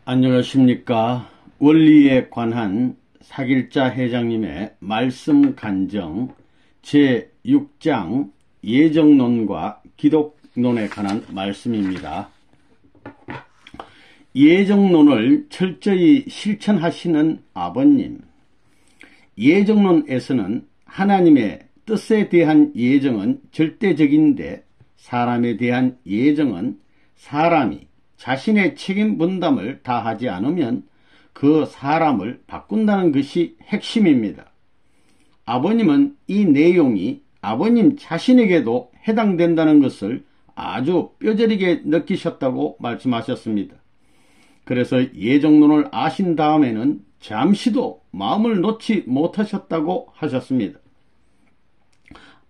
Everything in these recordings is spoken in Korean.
안녕하십니까. 원리에 관한 사길자 회장님의 말씀 간정 제6장 예정론과 기독론에 관한 말씀입니다. 예정론을 철저히 실천하시는 아버님. 예정론에서는 하나님의 뜻에 대한 예정은 절대적인데 사람에 대한 예정은 사람이 자신의 책임 분담을 다하지 않으면 그 사람을 바꾼다는 것이 핵심입니다. 아버님은 이 내용이 아버님 자신에게도 해당된다는 것을 아주 뼈저리게 느끼셨다고 말씀하셨습니다. 그래서 예정론을 아신 다음에는 잠시도 마음을 놓지 못하셨다고 하셨습니다.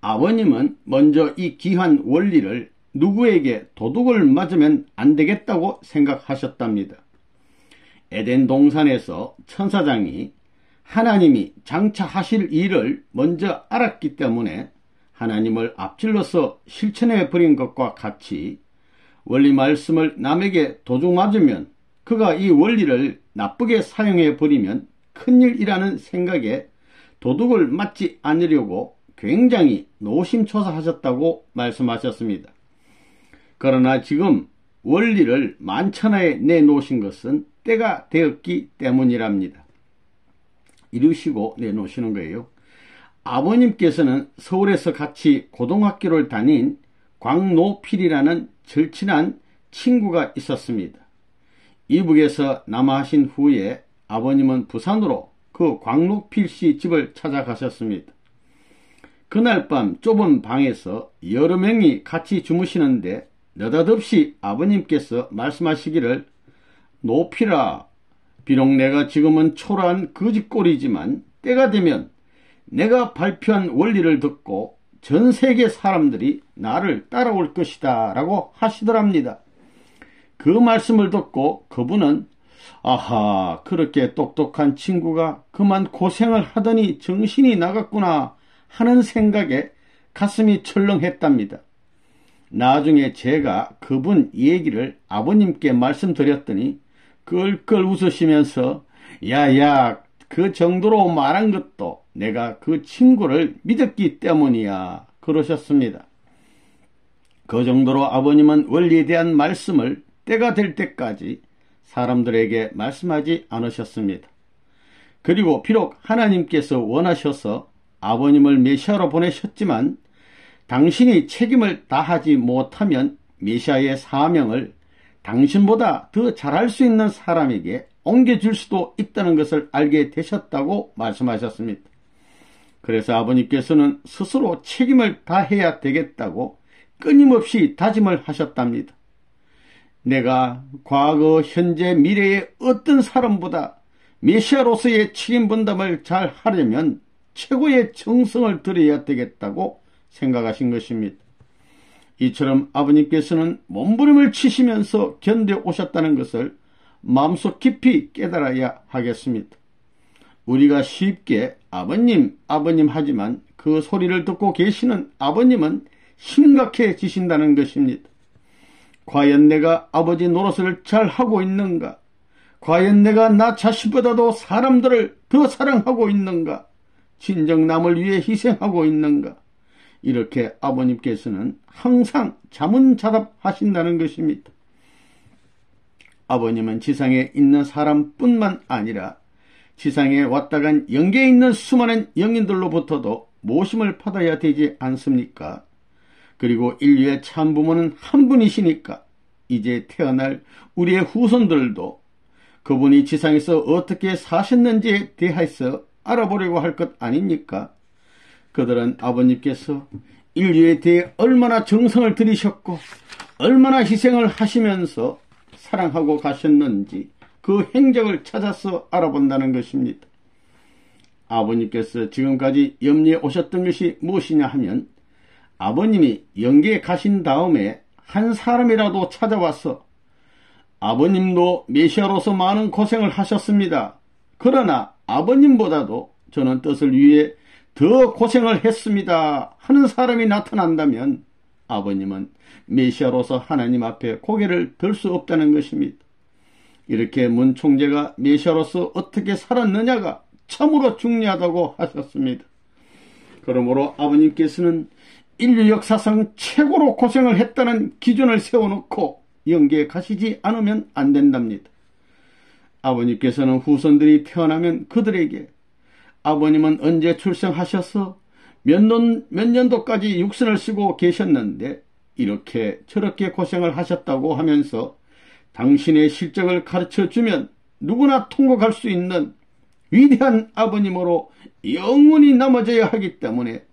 아버님은 먼저 이 귀한 원리를 누구에게 도둑을 맞으면 안 되겠다고 생각하셨답니다. 에덴 동산에서 천사장이 하나님이 장차 하실 일을 먼저 알았기 때문에 하나님을 앞질러서 실천해 버린 것과 같이 원리 말씀을 남에게 도둑 맞으면 그가 이 원리를 나쁘게 사용해 버리면 큰일이라는 생각에 도둑을 맞지 않으려고 굉장히 노심초사하셨다고 말씀하셨습니다. 그러나 지금 원리를 만천하에 내놓으신 것은 때가 되었기 때문이랍니다. 이루시고 내놓으시는 거예요. 아버님께서는 서울에서 같이 고등학교를 다닌 광노필이라는 절친한 친구가 있었습니다. 이북에서 남하하신 후에 아버님은 부산으로 그 광노필 씨 집을 찾아가셨습니다. 그날 밤 좁은 방에서 여러 명이 같이 주무시는데 느닷없이 아버님께서 말씀하시기를 노필아, 비록 내가 지금은 초라한 거짓골이지만 때가 되면 내가 발표한 원리를 듣고 전 세계 사람들이 나를 따라올 것이다 라고 하시더랍니다. 그 말씀을 듣고 그분은 아하, 그렇게 똑똑한 친구가 그만 고생을 하더니 정신이 나갔구나 하는 생각에 가슴이 철렁했답니다. 나중에 제가 그분 얘기를 아버님께 말씀드렸더니 끌끌 웃으시면서 야야, 그 정도로 말한 것도 내가 그 친구를 믿었기 때문이야 그러셨습니다. 그 정도로 아버님은 원리에 대한 말씀을 때가 될 때까지 사람들에게 말씀하지 않으셨습니다. 그리고 비록 하나님께서 원하셔서 아버님을 메시아로 보내셨지만 당신이 책임을 다하지 못하면 메시아의 사명을 당신보다 더 잘할 수 있는 사람에게 옮겨줄 수도 있다는 것을 알게 되셨다고 말씀하셨습니다. 그래서 아버님께서는 스스로 책임을 다해야 되겠다고 끊임없이 다짐을 하셨답니다. 내가 과거, 현재, 미래의 어떤 사람보다 메시아로서의 책임 분담을 잘 하려면 최고의 정성을 들여야 되겠다고 생각하신 것입니다. 이처럼 아버님께서는 몸부림을 치시면서 견뎌오셨다는 것을 마음속 깊이 깨달아야 하겠습니다. 우리가 쉽게 아버님, 아버님 하지만 그 소리를 듣고 계시는 아버님은 심각해지신다는 것입니다. 과연 내가 아버지 노릇을 잘 하고 있는가? 과연 내가 나 자신보다도 사람들을 더 사랑하고 있는가? 진정 남을 위해 희생하고 있는가? 이렇게 아버님께서는 항상 자문자답하신다는 것입니다. 아버님은 지상에 있는 사람뿐만 아니라 지상에 왔다간 영계에 있는 수많은 영인들로부터도 모심을 받아야 되지 않습니까? 그리고 인류의 참부모는 한 분이시니까 이제 태어날 우리의 후손들도 그분이 지상에서 어떻게 사셨는지에 대해서 알아보려고 할 것 아닙니까? 그들은 아버님께서 인류에 대해 얼마나 정성을 들이셨고 얼마나 희생을 하시면서 사랑하고 가셨는지 그 행적을 찾아서 알아본다는 것입니다. 아버님께서 지금까지 염려해 오셨던 것이 무엇이냐 하면 아버님이 영계에 가신 다음에 한 사람이라도 찾아와서 아버님도 메시아로서 많은 고생을 하셨습니다. 그러나 아버님보다도 저는 뜻을 위해 더 고생을 했습니다 하는 사람이 나타난다면 아버님은 메시아로서 하나님 앞에 고개를 들 수 없다는 것입니다. 이렇게 문 총재가 메시아로서 어떻게 살았느냐가 참으로 중요하다고 하셨습니다. 그러므로 아버님께서는 인류 역사상 최고로 고생을 했다는 기준을 세워놓고 영계에 가시지 않으면 안 된답니다. 아버님께서는 후손들이 태어나면 그들에게 아버님은 언제 출생하셔서 몇 년도까지 육신을 쓰고 계셨는데 이렇게 저렇게 고생을 하셨다고 하면서 당신의 실적을 가르쳐주면 누구나 통곡할 수 있는 위대한 아버님으로 영원히 남아져야 하기 때문에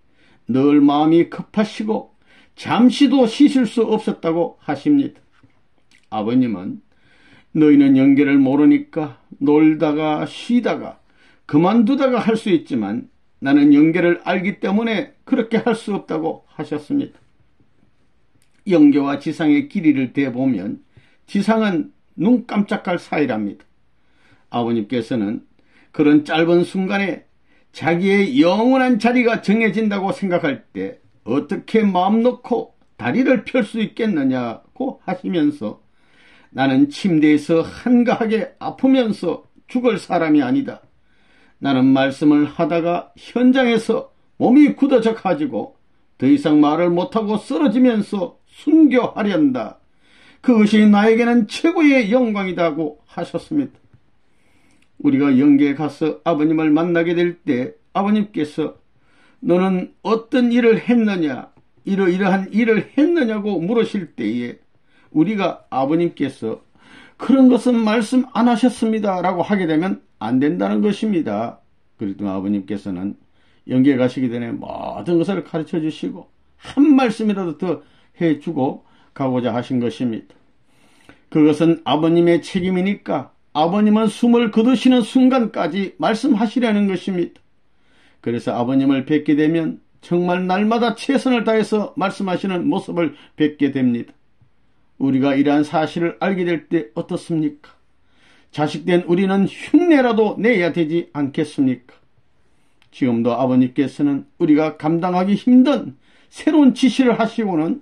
늘 마음이 급하시고 잠시도 쉬실 수 없었다고 하십니다. 아버님은 너희는 영계를 모르니까 놀다가 쉬다가 그만두다가 할 수 있지만 나는 영계를 알기 때문에 그렇게 할 수 없다고 하셨습니다. 영계와 지상의 길이를 대보면 지상은 눈 깜짝할 사이랍니다. 아버님께서는 그런 짧은 순간에 자기의 영원한 자리가 정해진다고 생각할 때 어떻게 마음 놓고 다리를 펼 수 있겠느냐고 하시면서 나는 침대에서 한가하게 아프면서 죽을 사람이 아니다. 나는 말씀을 하다가 현장에서 몸이 굳어져 가지고 더 이상 말을 못하고 쓰러지면서 순교하련다. 그것이 나에게는 최고의 영광이다고 하셨습니다. 우리가 영계에 가서 아버님을 만나게 될 때 아버님께서 너는 어떤 일을 했느냐, 이러이러한 일을 했느냐고 물으실 때에 우리가 아버님께서 그런 것은 말씀 안 하셨습니다 라고 하게 되면 안 된다는 것입니다. 그랬더니 아버님께서는 영계에 가시기 전에 모든 것을 가르쳐 주시고 한 말씀이라도 더 해주고 가고자 하신 것입니다. 그것은 아버님의 책임이니까 아버님은 숨을 거두시는 순간까지 말씀하시려는 것입니다. 그래서 아버님을 뵙게 되면 정말 날마다 최선을 다해서 말씀하시는 모습을 뵙게 됩니다. 우리가 이러한 사실을 알게 될 때 어떻습니까? 자식된 우리는 흉내라도 내야 되지 않겠습니까? 지금도 아버님께서는 우리가 감당하기 힘든 새로운 지시를 하시고는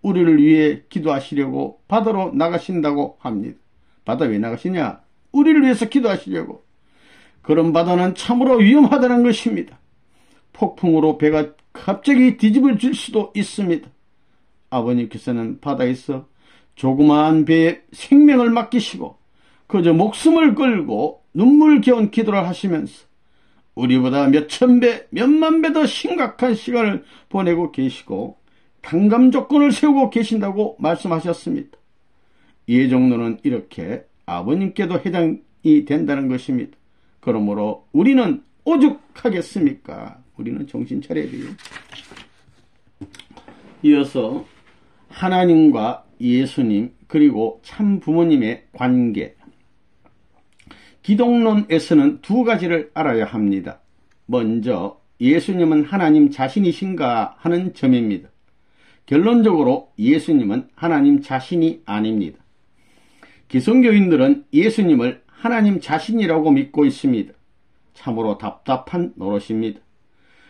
우리를 위해 기도하시려고 바다로 나가신다고 합니다. 바다 왜 나가시냐? 우리를 위해서 기도하시려고. 그런 바다는 참으로 위험하다는 것입니다. 폭풍으로 배가 갑자기 뒤집어질 수도 있습니다. 아버님께서는 바다에서 조그마한 배에 생명을 맡기시고 그저 목숨을 걸고 눈물겨운 기도를 하시면서 우리보다 몇천 배, 몇만 배 더 심각한 시간을 보내고 계시고 단감 조건을 세우고 계신다고 말씀하셨습니다. 이 정도는 이렇게 아버님께도 해당이 된다는 것입니다. 그러므로 우리는 오죽하겠습니까? 우리는 정신 차려야 돼요. 이어서 하나님과 예수님 그리고 참 부모님의 관계. 기독론에서는 두 가지를 알아야 합니다. 먼저 예수님은 하나님 자신이신가 하는 점입니다. 결론적으로 예수님은 하나님 자신이 아닙니다. 기성교인들은 예수님을 하나님 자신이라고 믿고 있습니다. 참으로 답답한 노릇입니다.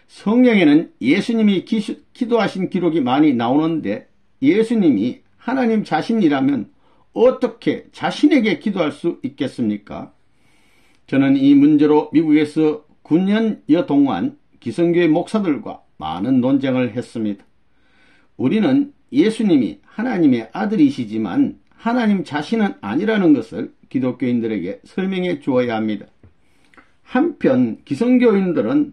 성경에는 예수님이 기도하신 기록이 많이 나오는데 예수님이 하나님 자신이라면 어떻게 자신에게 기도할 수 있겠습니까? 저는 이 문제로 미국에서 9년여 동안 기성교회 목사들과 많은 논쟁을 했습니다. 우리는 예수님이 하나님의 아들이시지만 하나님 자신은 아니라는 것을 기독교인들에게 설명해 주어야 합니다. 한편 기성교인들은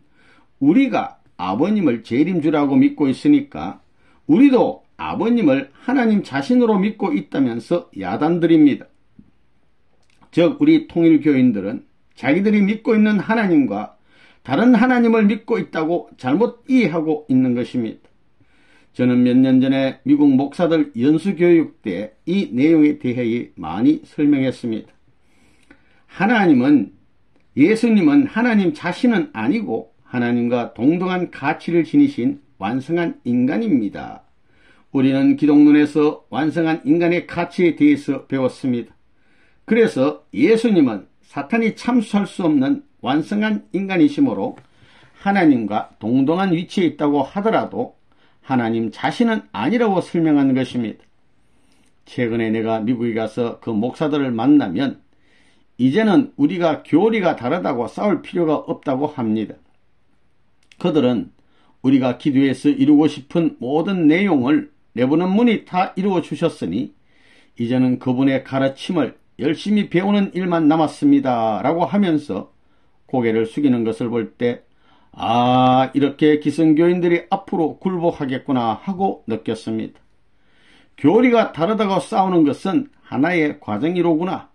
우리가 아버님을 재림주라고 믿고 있으니까 우리도 아버님을 하나님 자신으로 믿고 있다면서 야단들입니다. 즉 우리 통일교인들은 자기들이 믿고 있는 하나님과 다른 하나님을 믿고 있다고 잘못 이해하고 있는 것입니다. 저는 몇 년 전에 미국 목사들 연수교육 때 이 내용에 대해 많이 설명했습니다. 예수님은 하나님 자신은 아니고 하나님과 동등한 가치를 지니신 완성한 인간입니다. 우리는 기독론에서 완성한 인간의 가치에 대해서 배웠습니다. 그래서 예수님은 사탄이 참수할 수 없는 완성한 인간이시므로 하나님과 동등한 위치에 있다고 하더라도 하나님 자신은 아니라고 설명한 것입니다. 최근에 내가 미국에 가서 그 목사들을 만나면 이제는 우리가 교리가 다르다고 싸울 필요가 없다고 합니다. 그들은 우리가 기도에서 이루고 싶은 모든 내용을 내부는 분이 다 이루어 주셨으니 이제는 그분의 가르침을 열심히 배우는 일만 남았습니다 라고 하면서 고개를 숙이는 것을 볼 때 이렇게 기성교인들이 앞으로 굴복하겠구나 하고 느꼈습니다. 교리가 다르다고 싸우는 것은 하나의 과정이로구나.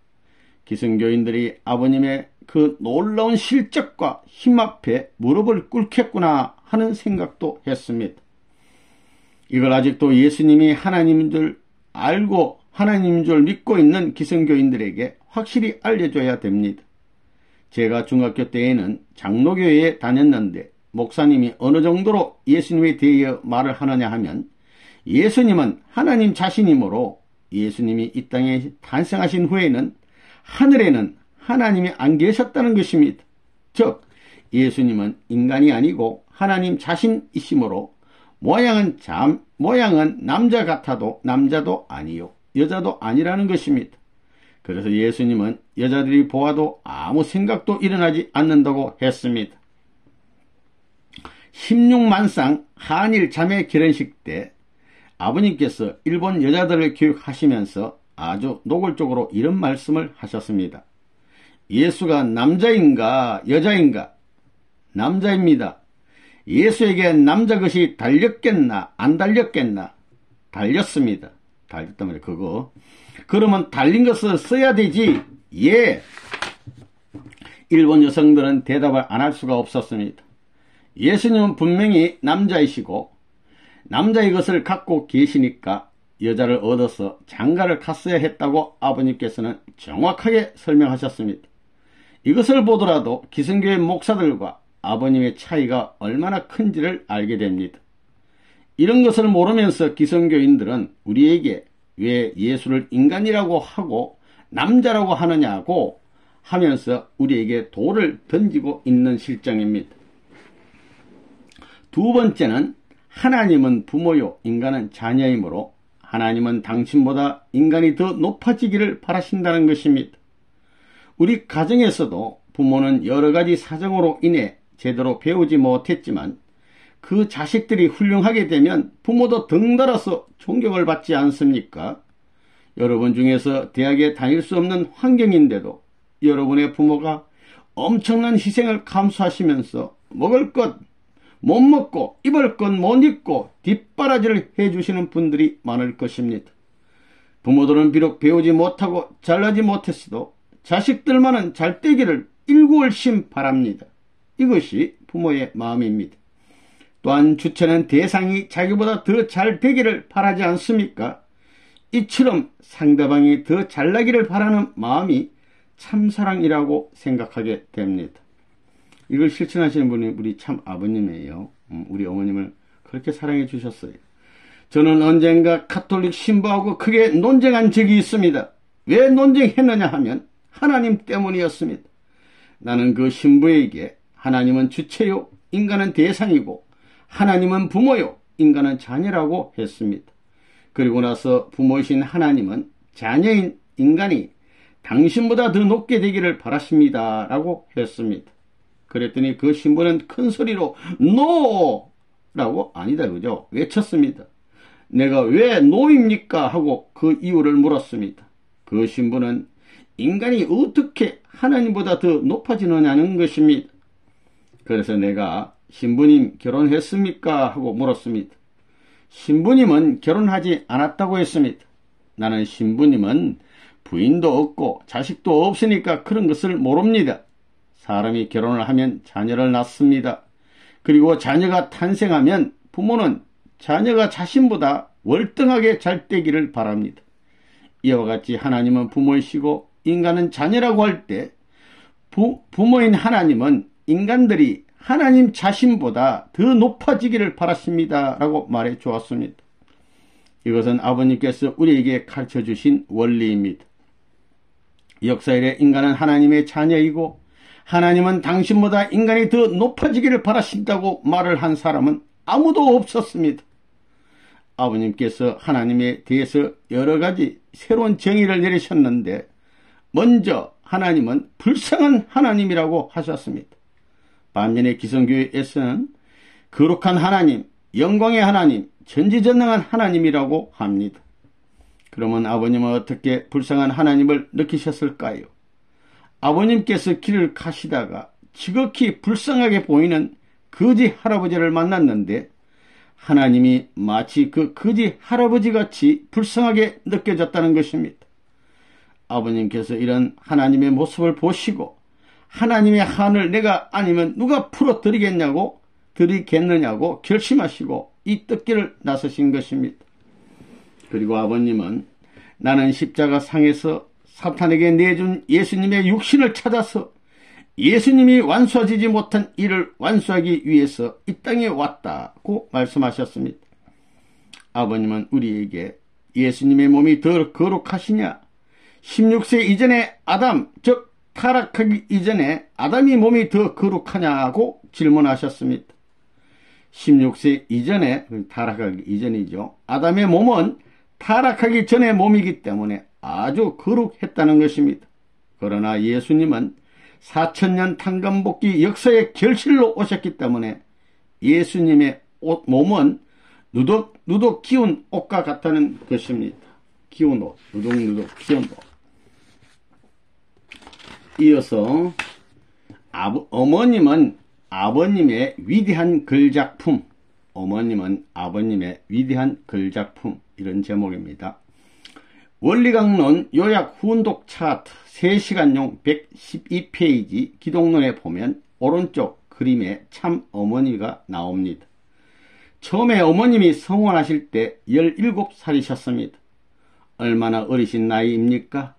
기성교인들이 아버님의 그 놀라운 실적과 힘 앞에 무릎을 꿇겠구나 하는 생각도 했습니다. 이걸 아직도 예수님이 하나님인 줄 알고 하나님인 줄 믿고 있는 기성교인들에게 확실히 알려줘야 됩니다. 제가 중학교 때에는 장로교회에 다녔는데 목사님이 어느 정도로 예수님에 대해 말을 하느냐 하면 예수님은 하나님 자신이므로 예수님이 이 땅에 탄생하신 후에는 하늘에는 하나님이 안 계셨다는 것입니다. 즉 예수님은 인간이 아니고 하나님 자신이시므로 모양은 남자 같아도 남자도 아니요 여자도 아니라는 것입니다. 그래서 예수님은 여자들이 보아도 아무 생각도 일어나지 않는다고 했습니다. 16만상 한일 자매 결혼식 때 아버님께서 일본 여자들을 교육하시면서 아주 노골적으로 이런 말씀을 하셨습니다. 예수가 남자인가 여자인가? 남자입니다. 예수에게 남자 것이 달렸겠나 안 달렸겠나? 달렸습니다. 달렸단 말이에요. 그거. 그러면 달린 것을 써야 되지. 예. 일본 여성들은 대답을 안 할 수가 없었습니다. 예수님은 분명히 남자이시고 남자의 것을 갖고 계시니까 여자를 얻어서 장가를 갔어야 했다고 아버님께서는 정확하게 설명하셨습니다. 이것을 보더라도 기성교회 목사들과 아버님의 차이가 얼마나 큰지를 알게 됩니다. 이런 것을 모르면서 기성교인들은 우리에게 왜 예수를 인간이라고 하고 남자라고 하느냐고 하면서 우리에게 돌을 던지고 있는 실정입니다. 두 번째는 하나님은 부모요 인간은 자녀이므로 하나님은 당신보다 인간이 더 높아지기를 바라신다는 것입니다. 우리 가정에서도 부모는 여러 가지 사정으로 인해 제대로 배우지 못했지만 그 자식들이 훌륭하게 되면 부모도 덩달아서 존경을 받지 않습니까? 여러분 중에서 대학에 다닐 수 없는 환경인데도 여러분의 부모가 엄청난 희생을 감수하시면서 먹을 것 못 먹고 입을 것 못 입고 뒷바라지를 해주시는 분들이 많을 것입니다. 부모들은 비록 배우지 못하고 잘나지 못했어도 자식들만은 잘되기를 일구월심 바랍니다. 이것이 부모의 마음입니다. 또한 주체는 대상이 자기보다 더 잘되기를 바라지 않습니까? 이처럼 상대방이 더 잘나기를 바라는 마음이 참사랑이라고 생각하게 됩니다. 이걸 실천하시는 분이 우리 참 아버님이에요. 우리 어머님을 그렇게 사랑해 주셨어요. 저는 언젠가 가톨릭 신부하고 크게 논쟁한 적이 있습니다. 왜 논쟁했느냐 하면 하나님 때문이었습니다. 나는 그 신부에게 하나님은 주체요 인간은 대상이고 하나님은 부모요 인간은 자녀라고 했습니다. 그리고 나서 부모이신 하나님은 자녀인 인간이 당신보다 더 높게 되기를 바라십니다 라고 했습니다. 그랬더니 그 신부는 큰 소리로 NO! 라고 아니다 그죠? 외쳤습니다. 내가 왜 NO입니까? 하고 그 이유를 물었습니다. 그 신부는 인간이 어떻게 하나님보다 더 높아지느냐는 것입니다. 그래서 내가 신부님 결혼했습니까? 하고 물었습니다. 신부님은 결혼하지 않았다고 했습니다. 나는 신부님은 부인도 없고 자식도 없으니까 그런 것을 모릅니다. 사람이 결혼을 하면 자녀를 낳습니다. 그리고 자녀가 탄생하면 부모는 자녀가 자신보다 월등하게 잘 되기를 바랍니다. 이와 같이 하나님은 부모이시고 인간은 자녀라고 할 때 부모인 하나님은 인간들이 하나님 자신보다 더 높아지기를 바라십니다 라고 말해 주었습니다. 이것은 아버님께서 우리에게 가르쳐 주신 원리입니다. 역사일에 인간은 하나님의 자녀이고 하나님은 당신보다 인간이 더 높아지기를 바라신다고 말을 한 사람은 아무도 없었습니다. 아버님께서 하나님에 대해서 여러 가지 새로운 정의를 내리셨는데 먼저 하나님은 불쌍한 하나님이라고 하셨습니다. 반면에 기성교회에서는 거룩한 하나님, 영광의 하나님, 전지전능한 하나님이라고 합니다. 그러면 아버님은 어떻게 불쌍한 하나님을 느끼셨을까요? 아버님께서 길을 가시다가 지극히 불쌍하게 보이는 거지 할아버지를 만났는데 하나님이 마치 그 거지 할아버지같이 불쌍하게 느껴졌다는 것입니다. 아버님께서 이런 하나님의 모습을 보시고 하나님의 한을 내가 아니면 누가 풀어드리겠느냐고 결심하시고 이 뜯기를 나서신 것입니다. 그리고 아버님은 나는 십자가 상에서 사탄에게 내준 예수님의 육신을 찾아서 예수님이 완수하지 못한 일을 완수하기 위해서 이 땅에 왔다고 말씀하셨습니다. 아버님은 우리에게 예수님의 몸이 더 거룩하시냐? 16세 이전에 아담, 즉 타락하기 이전에 아담이 몸이 더 거룩하냐고 질문하셨습니다. 16세 이전에, 타락하기 이전이죠. 아담의 몸은 타락하기 전의 몸이기 때문에 아주 거룩했다는 것입니다. 그러나 예수님은 4000년 탄감복귀 역사의 결실로 오셨기 때문에 예수님의 몸은 누독 기운 옷과 같다는 것입니다. 기운 옷, 누독 기운 옷. 이어서 어머님은 아버님의 위대한 글작품, 어머님은 아버님의 위대한 글작품, 이런 제목입니다. 원리강론 요약 훈독 차트 3시간용 112페이지 기독론에 보면 오른쪽 그림에 참 어머니가 나옵니다. 처음에 어머님이 성원하실 때 17살이셨습니다. 얼마나 어리신 나이입니까?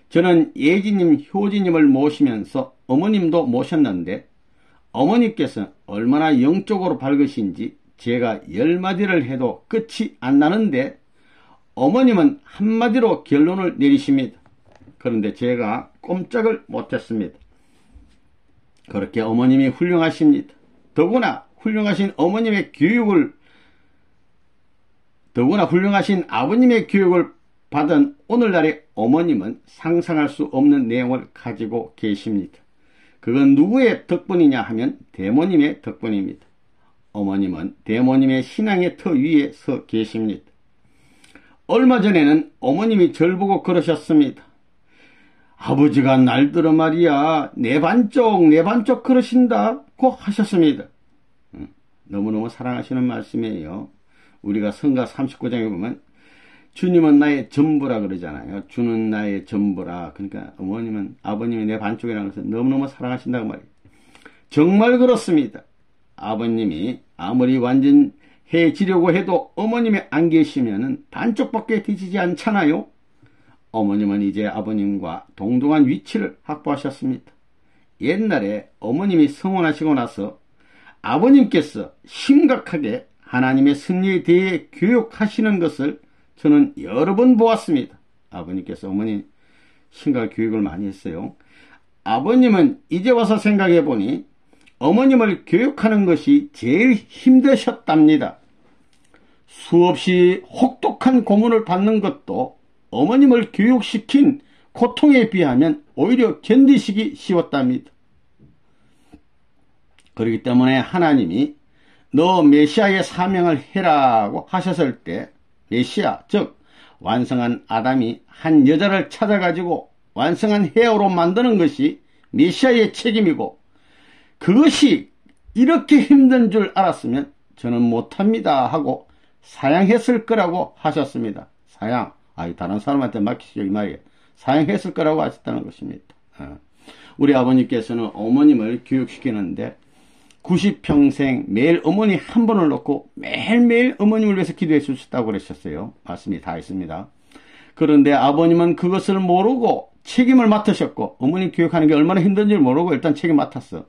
저는 예지님, 효지님을 모시면서 어머님도 모셨는데 어머니께서 얼마나 영적으로 밝으신지 제가 10마디를 해도 끝이 안 나는데 어머님은 한마디로 결론을 내리십니다. 그런데 제가 꼼짝을 못했습니다. 그렇게 어머님이 훌륭하십니다. 더구나 훌륭하신 아버님의 교육을 받은 오늘날의 어머님은 상상할 수 없는 내용을 가지고 계십니다. 그건 누구의 덕분이냐 하면 대모님의 덕분입니다. 어머님은 대모님의 신앙의 터 위에 서 계십니다. 얼마 전에는 어머님이 절 보고 그러셨습니다. 아버지가 날들어 말이야 내 반쪽 그러신다고 하셨습니다. 너무너무 사랑하시는 말씀이에요. 우리가 성가 39장에 보면 주님은 나의 전부라 그러잖아요. 주는 나의 전부라. 그러니까 아버님이 내 반쪽이라고 해서 너무너무 사랑하신다고 말이에요. 정말 그렇습니다. 아버님이 아무리 완전해지려고 해도 어머님이 안 계시면 반쪽밖에 되지 않잖아요. 어머님은 이제 아버님과 동등한 위치를 확보하셨습니다. 옛날에 어머님이 성원하시고 나서 아버님께서 심각하게 하나님의 섭리에 대해 교육하시는 것을 저는 여러 번 보았습니다. 아버님께서 어머니 심각 교육을 많이 했어요. 아버님은 이제 와서 생각해 보니 어머님을 교육하는 것이 제일 힘드셨답니다. 수없이 혹독한 고문을 받는 것도 어머님을 교육시킨 고통에 비하면 오히려 견디시기 쉬웠답니다. 그렇기 때문에 하나님이 너 메시아의 사명을 해라고 하셨을 때 메시아, 즉 완성한 아담이 한 여자를 찾아가지고 완성한 헤어로 만드는 것이 메시아의 책임이고 그것이 이렇게 힘든 줄 알았으면 저는 못합니다 하고 사양했을 거라고 하셨습니다. 사양, 다른 사람한테 맡기시죠 이 말이에요. 사양했을 거라고 하셨다는 것입니다. 우리 아버님께서는 어머님을 교육시키는데 90평생 매일 어머니 한 번을 놓고 매일매일 어머님을 위해서 기도해 주셨다고 그러셨어요. 말씀이 다 있습니다. 그런데 아버님은 그것을 모르고 책임을 맡으셨고 어머니 교육하는 게 얼마나 힘든지 모르고 일단 책임 맡았어.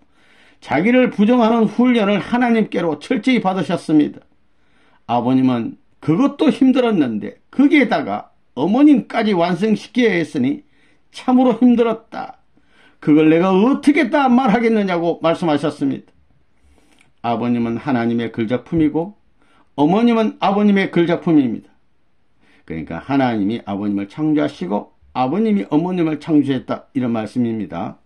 자기를 부정하는 훈련을 하나님께로 철저히 받으셨습니다. 아버님은 그것도 힘들었는데 거기에다가 어머님까지 완성시켜야 했으니 참으로 힘들었다. 그걸 내가 어떻게 다 말하겠느냐고 말씀하셨습니다. 아버님은 하나님의 글작품이고 어머님은 아버님의 글작품입니다. 그러니까 하나님이 아버님을 창조하시고 아버님이 어머님을 창조했다, 이런 말씀입니다.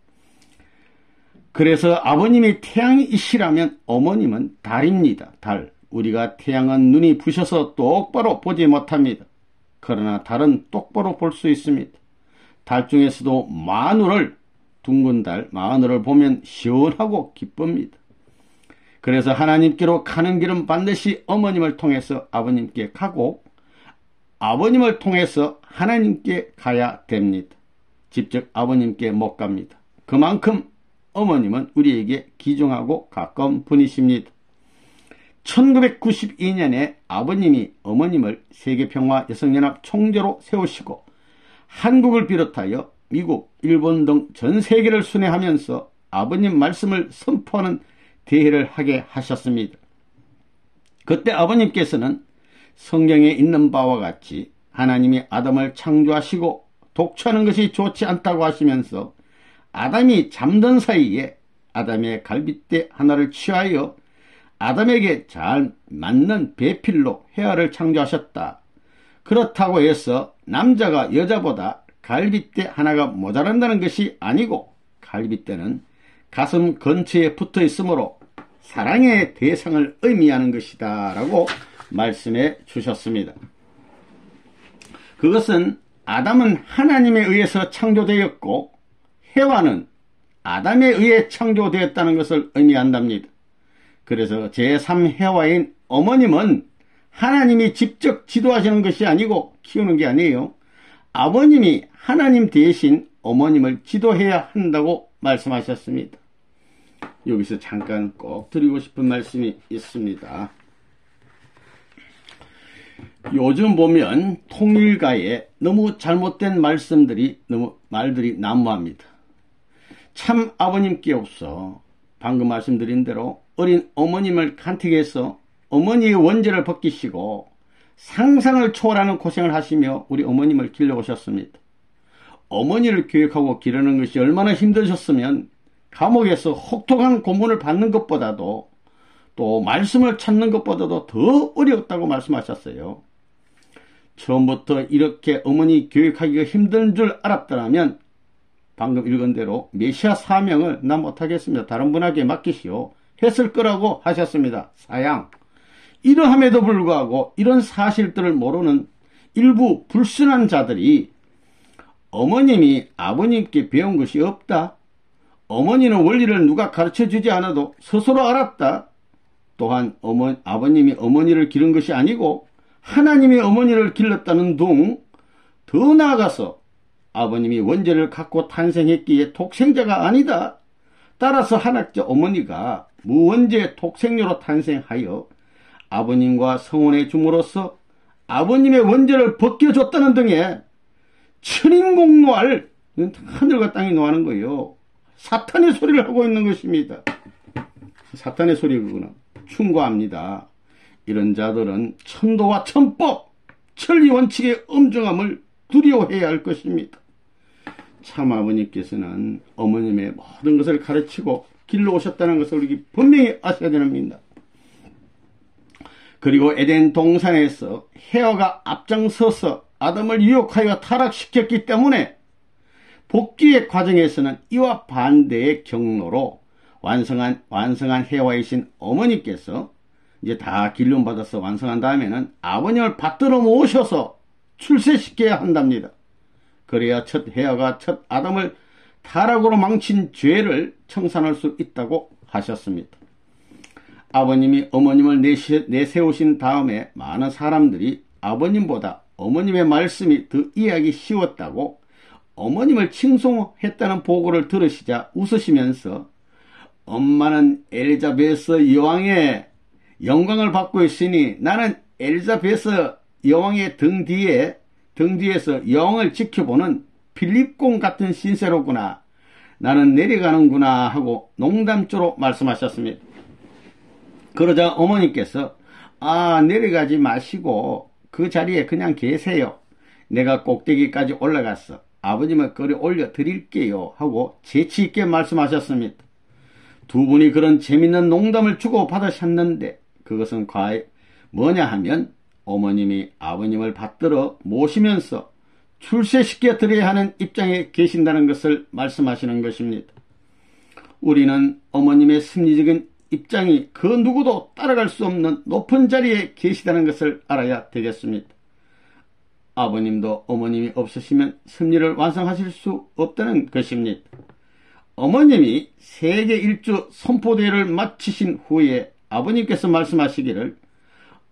그래서 아버님이 태양이시라면 어머님은 달입니다. 달. 우리가 태양은 눈이 부셔서 똑바로 보지 못합니다. 그러나 달은 똑바로 볼 수 있습니다. 달 중에서도 마늘을, 둥근 달 마늘을 보면 시원하고 기쁩니다. 그래서 하나님께로 가는 길은 반드시 어머님을 통해서 아버님께 가고 아버님을 통해서 하나님께 가야 됩니다. 직접 아버님께 못 갑니다. 그만큼 어머님은 우리에게 귀중하고 가까운 분이십니다. 1992년에 아버님이 어머님을 세계평화 여성연합 총재로 세우시고 한국을 비롯하여 미국, 일본 등 전 세계를 순회하면서 아버님 말씀을 선포하는 대회를 하게 하셨습니다. 그때 아버님께서는 성경에 있는 바와 같이 하나님이 아담을 창조하시고 독초하는 것이 좋지 않다고 하시면서 아담이 잠든 사이에 아담의 갈빗대 하나를 취하여 아담에게 잘 맞는 배필로 헤아를 창조하셨다. 그렇다고 해서 남자가 여자보다 갈빗대 하나가 모자란다는 것이 아니고 갈빗대는 가슴 근처에 붙어 있으므로 사랑의 대상을 의미하는 것이다 라고 말씀해 주셨습니다. 그것은 아담은 하나님에 의해서 창조되었고 해와는 아담에 의해 창조되었다는 것을 의미한답니다. 그래서 제3해와인 어머님은 하나님이 직접 지도하시는 것이 아니고 키우는 게 아니에요. 아버님이 하나님 대신 어머님을 지도해야 한다고 말씀하셨습니다. 여기서 잠깐 꼭 드리고 싶은 말씀이 있습니다. 요즘 보면 통일가에 너무 잘못된 말씀들이 말들이 난무합니다. 참 아버님께 없어 방금 말씀드린 대로 어린 어머님을 간택해서 어머니의 원죄를 벗기시고 상상을 초월하는 고생을 하시며 우리 어머님을 길러오셨습니다. 어머니를 교육하고 기르는 것이 얼마나 힘드셨으면 감옥에서 혹독한 고문을 받는 것보다도 또 말씀을 찾는 것보다도 더 어려웠다고 말씀하셨어요. 처음부터 이렇게 어머니 교육하기가 힘든 줄 알았더라면 방금 읽은 대로 메시아 사명을 나 못하겠습니다. 다른 분에게 맡기시오. 했을 거라고 하셨습니다. 사양. 이러함에도 불구하고 이런 사실들을 모르는 일부 불순한 자들이 어머님이 아버님께 배운 것이 없다. 어머니는 원리를 누가 가르쳐주지 않아도 스스로 알았다. 또한 아버님이 어머니를 기른 것이 아니고 하나님이 어머니를 길렀다는 둥, 더 나아가서 아버님이 원죄를 갖고 탄생했기에 독생자가 아니다. 따라서 한학자 어머니가 무원죄 독생녀로 탄생하여 아버님과 성혼해 줌으로써 아버님의 원죄를 벗겨줬다는 등의 천인공노할, 하늘과 땅이 노하는 거예요. 사탄의 소리를 하고 있는 것입니다. 사탄의 소리구나. 충고합니다. 이런 자들은 천도와 천법, 천리 원칙의 엄정함을 두려워해야 할 것입니다. 참 아버님께서는 어머님의 모든 것을 가르치고 길러오셨다는 것을 우리 분명히 아셔야 됩니다. 그리고 에덴 동산에서 헤어가 앞장서서 아담을 유혹하여 타락시켰기 때문에 복귀의 과정에서는 이와 반대의 경로로 완성한 해와이신 어머니께서 이제 다 길름받아서 완성한 다음에는 아버님을 받들어 모셔서 출세시켜야 한답니다. 그래야 첫 해와가 첫 아담을 타락으로 망친 죄를 청산할 수 있다고 하셨습니다. 아버님이 어머님을 내세우신 다음에 많은 사람들이 아버님보다 어머님의 말씀이 더 이해하기 쉬웠다고 어머님을 칭송했다는 보고를 들으시자 웃으시면서 엄마는 엘리자베스 여왕의 영광을 받고 있으니 나는 엘리자베스 여왕의 등 뒤에서 여왕을 지켜보는 필립공 같은 신세로구나. 나는 내려가는구나 하고 농담조로 말씀하셨습니다. 그러자 어머니께서 내려가지 마시고 그 자리에 그냥 계세요. 내가 꼭대기까지 올라가서 아버님을 끌어 올려 드릴게요 하고 재치있게 말씀하셨습니다. 두 분이 그런 재밌는 농담을 주고 받으셨는데 그것은 과연 뭐냐 하면 어머님이 아버님을 받들어 모시면서 출세시켜 드려야 하는 입장에 계신다는 것을 말씀하시는 것입니다. 우리는 어머님의 승리적인 입장이 그 누구도 따라갈 수 없는 높은 자리에 계시다는 것을 알아야 되겠습니다. 아버님도 어머님이 없으시면 승리를 완성하실 수 없다는 것입니다. 어머님이 세계 일주 선포대회를 마치신 후에 아버님께서 말씀하시기를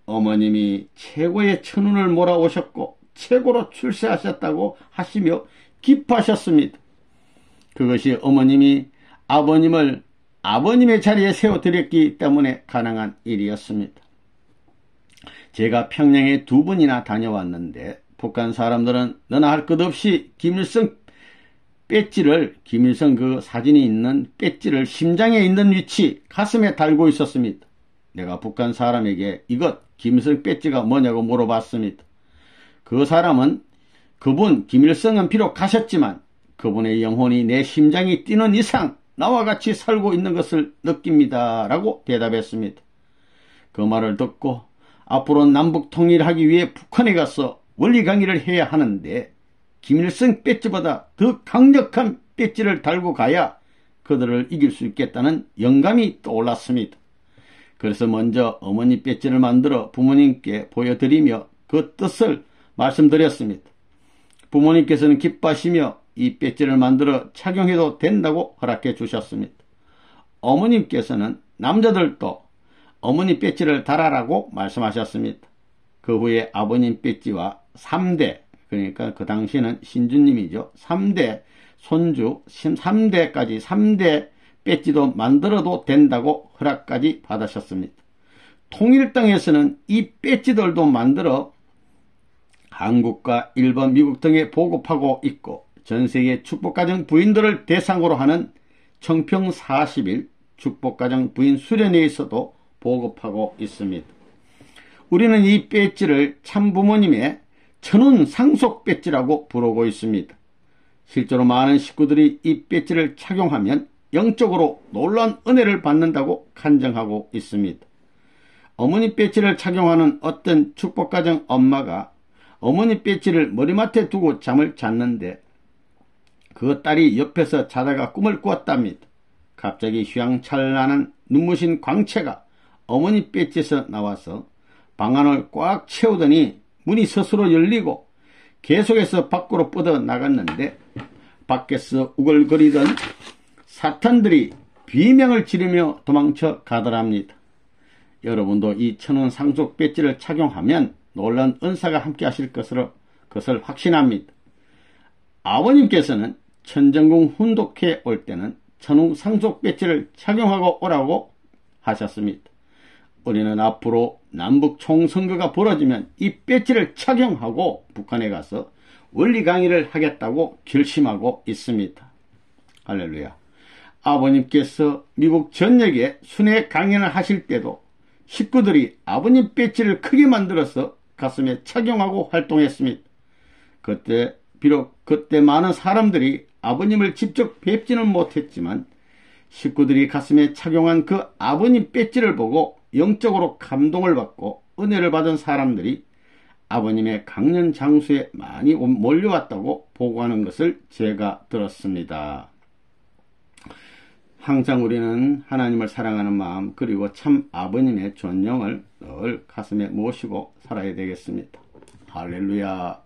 어머님이 최고의 천운을 몰아오셨고 최고로 출세하셨다고 하시며 기뻐하셨습니다. 그것이 어머님이 아버님을 아버님의 자리에 세워드렸기 때문에 가능한 일이었습니다. 제가 평양에 2번이나 다녀왔는데 북한 사람들은 너나 할 것 없이 김일성 배지를, 김일성 그 사진이 있는 배지를 심장에 있는 위치 가슴에 달고 있었습니다. 내가 북한 사람에게 이것 김일성 배지가 뭐냐고 물어봤습니다. 그 사람은 그분 김일성은 비록 가셨지만 그분의 영혼이 내 심장이 뛰는 이상 나와 같이 살고 있는 것을 느낍니다 라고 대답했습니다. 그 말을 듣고 앞으로 남북 통일하기 위해 북한에 가서 원리 강의를 해야 하는데 김일성 배지보다 더 강력한 배지를 달고 가야 그들을 이길 수 있겠다는 영감이 떠올랐습니다. 그래서 먼저 어머니 배지를 만들어 부모님께 보여드리며 그 뜻을 말씀드렸습니다. 부모님께서는 기뻐하시며 이 배지를 만들어 착용해도 된다고 허락해 주셨습니다. 어머님께서는 남자들도 어머니 배지를 달아라고 말씀하셨습니다. 그 후에 아버님 배지와 3대, 그러니까 그 당시에는 신주님이죠. 3대 손주 3대까지 3대 배지도 만들어도 된다고 허락까지 받으셨습니다. 통일당에서는 이 배지들도 만들어 한국과 일본, 미국 등에 보급하고 있고 전세계 축복가정 부인들을 대상으로 하는 청평 40일 축복가정 부인 수련회에서도 보급하고 있습니다. 우리는 이 배지를 참부모님의 천운 상속 배지라고 부르고 있습니다. 실제로 많은 식구들이 이 배지를 착용하면 영적으로 놀라운 은혜를 받는다고 간증하고 있습니다. 어머니 배지를 착용하는 어떤 축복가정 엄마가 어머니 배지를 머리맡에 두고 잠을 잤는데 그 딸이 옆에서 자다가 꿈을 꾸었답니다. 갑자기 휘황찬란한 눈부신 광채가 어머니 배지에서 나와서 방 안을 꽉 채우더니 문이 스스로 열리고 계속해서 밖으로 뻗어나갔는데 밖에서 우글거리던 사탄들이 비명을 지르며 도망쳐 가더랍니다. 여러분도 이 천원 상속 배지를 착용하면 놀라운 은사가 함께 하실 것을 확신합니다. 아버님께서는 천정궁 훈독회 올 때는 천운 상속 배지를 착용하고 오라고 하셨습니다. 우리는 앞으로 남북 총선거가 벌어지면 이 배지를 착용하고 북한에 가서 원리 강의를 하겠다고 결심하고 있습니다. 할렐루야. 아버님께서 미국 전역에 순회 강연을 하실 때도 식구들이 아버님 배지를 크게 만들어서 가슴에 착용하고 활동했습니다. 비록 그때 많은 사람들이 아버님을 직접 뵙지는 못했지만 식구들이 가슴에 착용한 그 아버님 배지를 보고 영적으로 감동을 받고 은혜를 받은 사람들이 아버님의 강연 장소에 많이 몰려왔다고 보고하는 것을 제가 들었습니다. 항상 우리는 하나님을 사랑하는 마음 그리고 참 아버님의 존경을 늘 가슴에 모시고 살아야 되겠습니다. 할렐루야.